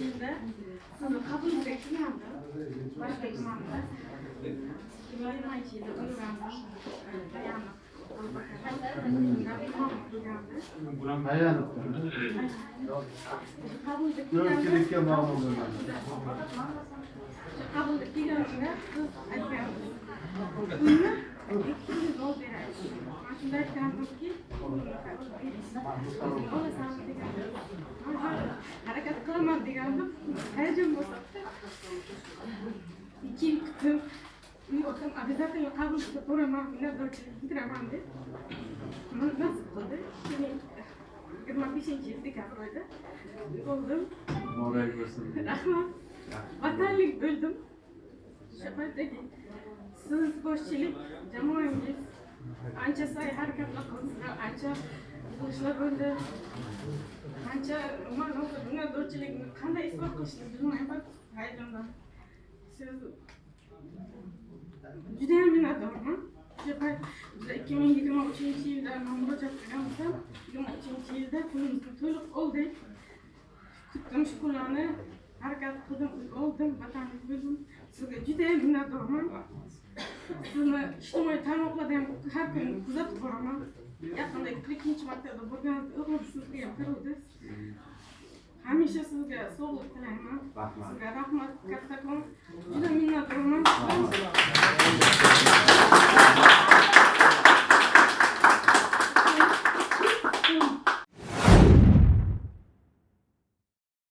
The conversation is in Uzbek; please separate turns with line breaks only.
Yılda sizni qabul qilgandim. Boshqa imomda. 2020 yilda uylandim.
Ko'pchilikka ma'lum bo'ladi.
Qabul qilganimda siz aytgansiz. Uni 200 dollar berasiz. Mana shunday aytgandimki, olasan degandim. Harakat qilaman degandim. Hayajon bo'lsa-da 2 yil kutib, uyga обязательно qabul qilib ko'raman, minnatdorchilik bildiraman deb. Nasib qildi. 25 dekabr oyida bo'ldim.
Muborak bo'lsin.
Rahmat. Vatanlik bo'ldim. Shaharda siz boshchilik jamoangiz ancha sa'y harakatlar qildingizlar, ancha ishlar bo'ldi. Ancha minnatdorchilikni qanday isbot qilishni bilmayman. Hayajondan. Siz juda ham minnatdorman. O'sha payt 2023 yilda men murojaat qilgandim. 2023 yilda pulimizni to'liq oldik. Kutdim shu kunlarni, harakat qildim, oldim, vatanlik bo'ldim. Sizga juda ham minnatdorman. Sizni ijtimoiy tarmoqlarda ham har kuni kuzatib boraman. Yaqinda 42-martada bo'lganimda o'g'lim sizga ham kiruvdi. Hamisha sizga sog'lik tilayman. Sizga rahmat, kattakon.